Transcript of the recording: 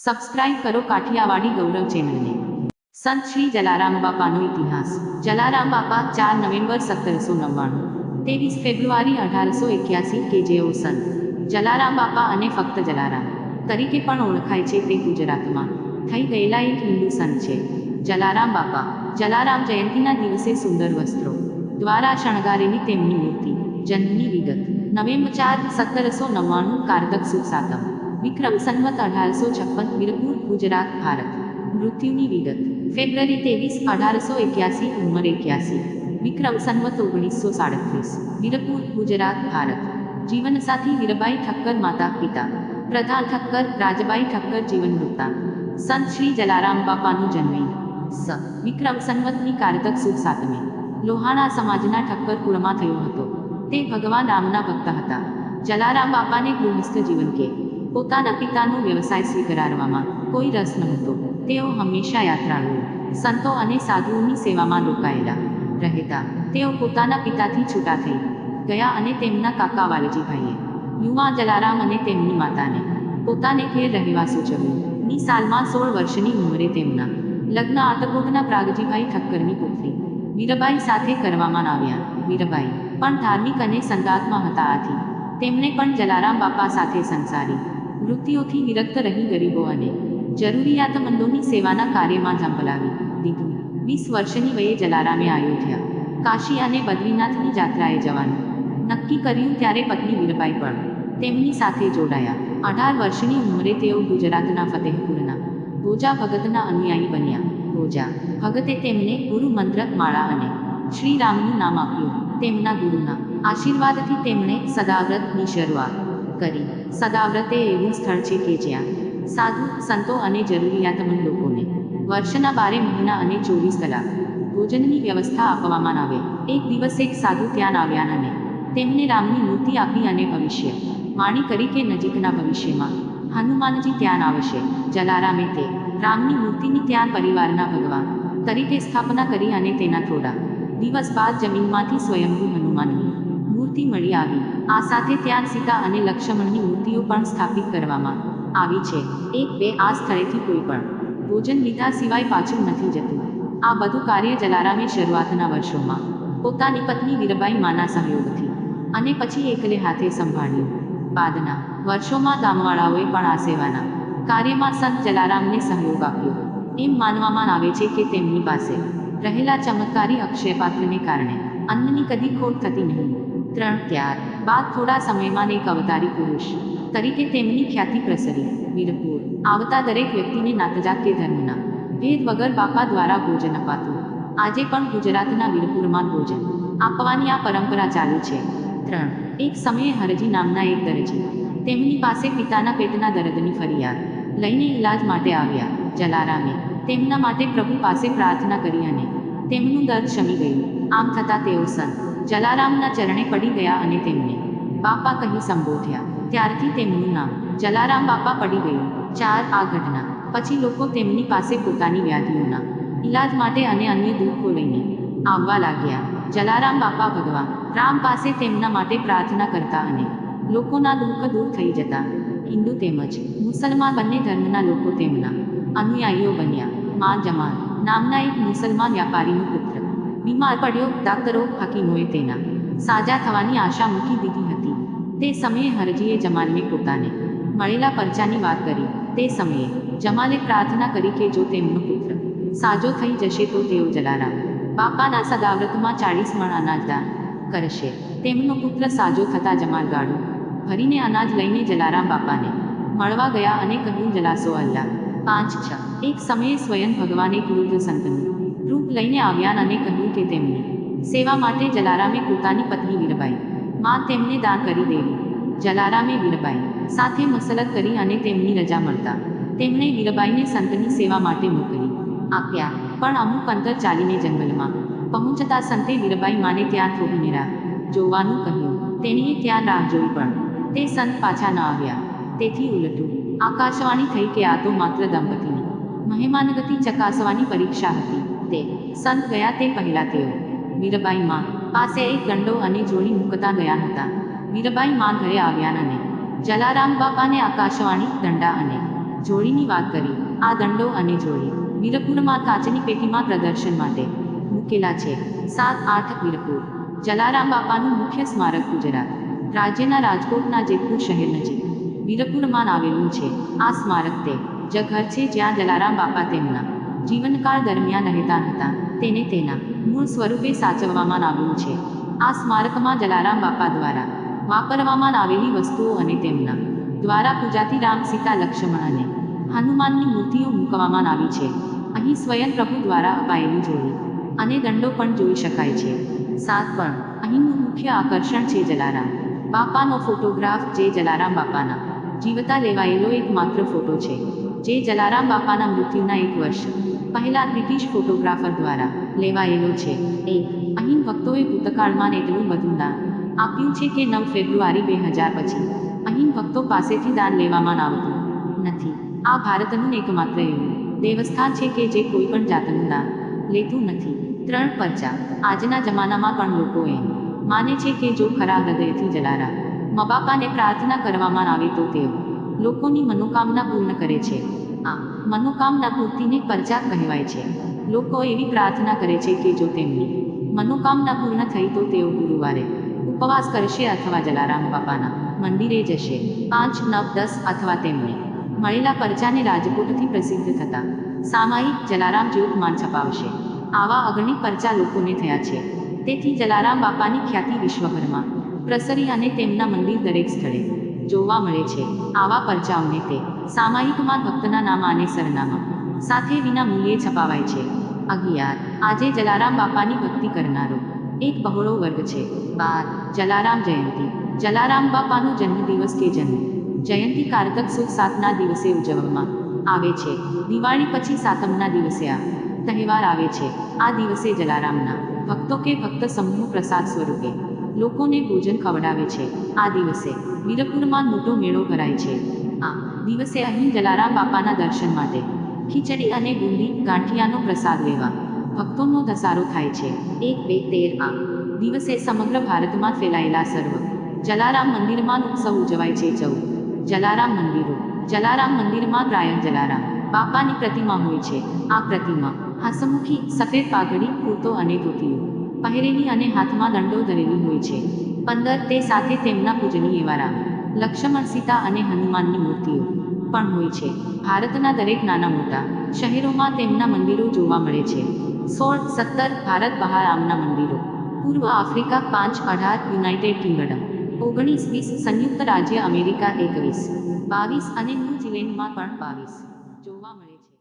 Subscribe કરો કાઠિયાવાડી ગૌરવ ચેનલને। સંત શ્રી જલારામ બાપાનો ઇતિહાસ। જલારામ બાપા 4 નવેમ્બર 1799, 23 ફેબ્રુઆરી 1881 કે જેઓ સંત જલારામ બાપા અને ફક્ત જલારામ તરીકે પણ ઓળખાય છે તે ગુજરાતમાં થઈ ગયેલા એક હિન્દુ સંત છે। જલારામ બાપા જલારામ જયંતીના દિવસે સુંદર વસ્ત્રો દ્વારા શણગારેલી તેમની મૂર્તિ। જન્મની વિગત: નવેમ્બર 4, 1799, કારતક સુદ સાતમ, વિક્રમ સંવત 1856, વીરપુર, ગુજરાત, ભારત। મૃત્યુની વિગત: ફેબ્રુઆરી 23, 1881, ઉંમર 81, વિક્રમ સંવત 1937, વીરપુર, ગુજરાત, ભારત। જીવનસાથી: વીરબાઈ ઠક્કર, માતા પિતા પ્રધાન ઠક્કર, રાજબાઈ ઠક્કર। જીવન વૃત્તાંત: સંત શ્રી જલારામ બાપાનો જન્મ વિક્રમ સંવતની કારતક સુદ સાતમે લોહાણા સમાજના ઠક્કર કુળમાં થયો હતો। તે ભગવાન રામના ભક્ત હતા। જલારામ બાપાને ગૃહસ્થ જીવન કે પોતાના પિતાનો વ્યવસાય સ્વીકારવામાં કોઈ રસ નહોતો। તેઓ હંમેશા યાત્રાળુઓ, સંતો અને સાધુઓની સેવામાં રોકાયેલા રહેતા। તેઓ પોતાના પિતાથી છૂટા થઈ ગયા અને તેમના કાકા વાલજીભાઈએ યુવા જલારામ અને તેમની માતાને પોતાને ઘેર રહેવા સૂચવ્યું। ની સાલમાં 16 વર્ષની ઉંમરે તેમના લગ્ન આટકોટના પ્રાગજીભાઈ ઠક્કરની પુત્રી વીરબાઈ સાથે કરવામાં આવ્યા। વીરબાઈ પણ ધાર્મિક અને સંગાતમાં હતા, આથી તેમણે પણ જલારામ બાપા સાથે સંસારી વૃત્તિઓથી વિરક્ત રહી ગરીબો અને જરૂરિયાતમંદોની સેવાના કાર્યમાં ઝંપલાવી દીધું। 20 વર્ષની વયે જલારામે અયોધ્યા, કાશી અને બદ્રીનાથની યાત્રાએ જવાનું નક્કી કર્યું, ત્યારે પત્ની વીરબાઈ પણ તેમની સાથે જોડાયા। 18 વર્ષની ઉંમરે તેઓ ગુજરાતના ફતેહપુરના ભોજા ભગતના અનુયાયી બન્યા। ભોજા ભગતે તેમને ગુરુ મંત્ર, માળા અને શ્રી રામનું નામ આપ્યું। તેમના ગુરુના આશીર્વાદથી તેમણે સદાવ્રતની શરૂઆત કરી। સદાવ્રત એ એવું સ્થળ છે કે જ્યાં સાધુ, સંતો અને જરૂરિયાતમંદ લોકોને વર્ષના 12 મહિના અને 24 કલાક ભોજનની વ્યવસ્થા આપવામાં આવે। એક દિવસ એક સાધુ ત્યાં આવ્યા અને તેમને રામની મૂર્તિ આપી અને ભવિષ્ય વાણી કરી કે નજીકના ભવિષ્યમાં હનુમાનજી ત્યાં આવશે। જલારામે તે રામની મૂર્તિની ત્યાં પરિવારના ભગવાન તરીકે સ્થાપના કરી અને તેના થોડા દિવસ બાદ જમીનમાંથી સ્વયંભૂ હનુમાનની મૂર્તિ મળી આવી। આ સાથે ત્યાં સીતા અને લક્ષ્મણની મૂર્તિઓ પણ સ્થાપિત કરવામાં આવી છે। 1-2 આ સ્થળેથી કોઈ પણ ભોજન લીધા સિવાય પાછું નથી જતું। આ બધું કાર્ય જલારામે શરૂઆતના વર્ષોમાં પોતાની પત્ની વીરબાઈ માના સહયોગથી અને પછી એકલે હાથે સંભાળ્યું। બાદના વર્ષોમાં ગામવાળાઓએ પણ આ સેવાના કાર્યમાં સંત જલારામને સહયોગ આપ્યો। એમ માનવામાં આવે છે કે તેમની પાસે રહેલા ચમત્કારી અક્ષયપાત્રને કારણે અન્નની કદી ખોટ થતી નહીં। ત્યાર બાદ થોડા સમયમાં એક અવતારી પુરુષ તરીકે તેમની ખ્યાતિ પ્રસરી। વીરપુર આવતા દરેક વ્યક્તિને નાતજાત કે ધર્મના ભેદ વગર બાપા દ્વારા ભોજન અપાતું। આજે પણ ગુજરાતના વીરપુરમાં ભોજન આપવાની આ પરંપરા ચાલુ છે। એક સમયે હરજી નામના એક દરજી તેમની પાસે પિતાના પેટના દર્દની ફરિયાદ લઈને ઈલાજ માટે આવ્યા। જલારામે તેમના માટે પ્રભુ પાસે પ્રાર્થના કરી અને તેમનું દર્દ શમી ગયું। આમ થતાં તેઓ સંત જલારામના ચરણે પડી ગયા અને તેમને બાપા કહી સંબોધ્યા। ત્યારથી તેમનું નામ જલારામ બાપા પડી ગયું। આ ઘટના પછી લોકો તેમની પાસે પોતાની વ્યાધિઓના ઈલાજ માટે અને અન્ય દુઃખો લઈને આવવા લાગ્યા। જલારામ બાપા ભગવાન રામ પાસે તેમના માટે પ્રાર્થના કરતા અને લોકોના દુઃખ દૂર થઈ જતા। હિન્દુ તેમજ મુસલમાન બંને ધર્મના લોકો તેમના અનુયાયીઓ બન્યા। માં જમાલ નામના એક મુસલમાન વ્યાપારીનો પુત્ર બીમાર પડ્યો। ડાક્ટરો, હકીમોએ તેના સાજા થવાની આશા મૂકી દીધી હતી। તે સમયે હરજીએ જમાલને પોતાને મળેલા પરચાની વાત કરી। તે સમયે જમાલે પ્રાર્થના કરી કે જો તેમનો પુત્ર સાજો થઈ જશે તો તેઓ જલારામ બાપાના સદાવ્રતમાં 40 મણ અનાજ દાન કરશે। તેમનો પુત્ર સાજો થતાં જમાલ ગાડું ભરીને અનાજ લઈને જલારામ બાપાને મળવા ગયા અને કહ્યું, જલાસો અલ્લાહ। 5-6 એક સમયે સ્વયં ભગવાન એક વૃદ્ધ સંતનું રૂપ લઈને આવ્યા અને કહ્યું કે તેમની સેવા માટે જલારામે પોતાની પત્ની વીરબાઈ માં તેમને દાન કરી દેવી। જલારામે વીરબાઈ સાથે મસલત કરી અને તેમની રજા મળતા તેમણે વીરબાઈને સંતની સેવા માટે મોકલી આપ્યા। પણ અમુક અંતર ચાલીને જંગલમાં પહોંચતા સંતે વીરબાઈ માને ત્યાં થોડીને રાહ જોવાનું કહ્યું। તેણીએ ત્યાં રાહ જોઈ પણ તે સંત પાછા ન આવ્યા। તેથી ઉલટું આકાશવાણી થઈ કે આ તો માત્ર દંપતીની મહેમાનગતિ ચકાસવાની પરીક્ષા હતી। તે સંત ગયા તે પહેલા તેઓ વીરબાઈ માં પાસે એક દંડો અને જોડી મૂકતા ગયા હતા। વીરબાઈ માં ઘરે આવ્યા અને જલારામ બાપાને આકાશવાણી, દંડા અને જોડીની વાત કરી. આ દંડો અને જોડી વીરપુરમાં કાચની પેટીમાં પ્રદર્શન માટે મૂકેલા છે. 7-8 વીરપુર જલારામ બાપાનું મુખ્ય સ્મારક ગુજરાત રાજ્યના રાજકોટના જેતપુર શહેર નજીક વીરપુરમાં આવેલું છે. આ સ્મારક તે જ ઘર છે જ્યાં જલારામ બાપા તેમના જીવનકાળ દરમિયાન રહેતા હતા. તેને તેના મૂળ સ્વરૂપે સાચવવામાં આવ્યું છે. આ સ્મારકમાં જલારામ બાપા દ્વારા વાપરવામાં આવેલી વસ્તુઓ અને તેમના દ્વારા પૂજાતી રામ, સીતા, લક્ષ્મણ અને હનુમાનની મૂર્તિઓ મૂકવામાં આવી છે. અહીં સ્વયં પ્રભુ દ્વારા અપાયેલી જોડી અને દંડો પણ જોઈ શકાય છે. 7 પણ અહીંનું મુખ્ય આકર્ષણ છે જલારામ બાપાનો ફોટોગ્રાફ, જે જલારામ બાપાના જીવતા લેવાયેલો એકમાત્ર ફોટો છે, જે જલારામ બાપાના મૃત્યુના 1 વર્ષ પહેલા બ્રિટિશ ફોટોગ્રાફર દ્વારા લેવાયેલો છે. અહીં ભક્તોએ ભૂતકાળમાં એટલું બધું દાન આપ્યું છે કે 9 ફેબ્રુઆરી 2000 પછી અહીં ભક્તો પાસેથી દાન લેવામાં આવતું નથી. આ ભારતનું એકમાત્ર એવું દેવસ્થાન છે કે જે કોઈ પણ જાતનું દાન લેતું નથી. 3 પરચા આજના જમાનામાં પણ લોકો એમ માને છે કે જો ખરા હૃદયથી જલારામ બાપાને પ્રાર્થના કરવામાં આવે તો તેઓ લોકોની મનોકામના પૂર્ણ કરે છે. આ મનોકામના પૂર્તિને પરચા કહેવાય છે. લોકો એવી પ્રાર્થના કરે છે કે જો તેમની મનોકામના પૂર્ણ થઈ તો તેઓ ગુરુવારે ઉપવાસ કરશે અથવા જલારામ બાપાના મંદિરે જશે. 5, 9, 10 અથવા તેમને મળેલા પરચાને રાજકોટથી પ્રસિદ્ધ થતા સામાયિક જલારામ જ્યોતમાં છપાવશે. આવા અગણિત પરચા લોકોને થયા છે. તેથી જલારામ બાપાની ખ્યાતિ વિશ્વભરમાં પ્રસરી અને તેમના મંદિર દરેક સ્થળે જોવા મળે છે. આવા પરચાઓને તે સામાયિકમાં ભક્તના નામ અને સરનામા સાથે વિના મૂલ્યે છપાવાય છે. 11 આજે જલારામ બાપાની ભક્તિ કરનારો એક બહોળો વર્ગ છે. 12 જલારામ જયંતિ જલારામ બાપાનો જન્મદિવસ કે જન્મ જયંતિ કારતક સુદ 7ના દિવસે ઉજવવામાં આવે છે. દિવાળી પછી 7મના દિવસે આ તહેવાર આવે છે. આ દિવસે જલારામના ભક્તો કે ભક્ત સમૂહ પ્રસાદ સ્વરૂપે લોકોને ભોજન ખવડાવે છે. આ દિવસે વીરપુરમાં મોટો મેળો ભરાય છે. આ દિવસે અહીં જલારામ બાપાના દર્શન માટે ખીચડી અને બુંદી ગાંઠિયાનો પ્રસાદ લેવા ભક્તોનો ધસારો થાય છે. 1, 2, 13 આ દિવસે સમગ્ર ભારતમાં ફેલાયેલા સર્વ જલારામ મંદિરમાં ઉત્સવ ઉજવાય છે. 14 જલારામ મંદિરો જલારામ મંદિરમાં પ્રાય જલારામ બાપાની પ્રતિમા હોય છે. આ પ્રતિમા હસમુખી, સફેદ પાઘડી, કુર્તો અને ધોતિયું પહેરેલી અને હાથમાં દંડો ધરેલી હોય છે. 15 તે સાથે તેમના પૂજનીય એવા રામ, લક્ષ્મણ, સીતા અને હનુમાનની મૂર્તિઓ પણ હોય છે. ભારતના દરેક નાના મોટા શહેરોમાં તેમના મંદિરો જોવા મળે છે. 16, 17 ભારત બહાર આમના મંદિરો પૂર્વ આફ્રિકા 5, 18 યુનાઇટેડ કિંગડમ 19, 20 સંયુક્ત રાજ્ય અમેરિકા 21, 22 અને ન્યૂ ઝીલેન્ડમાં પણ 22 જોવા મળે છે.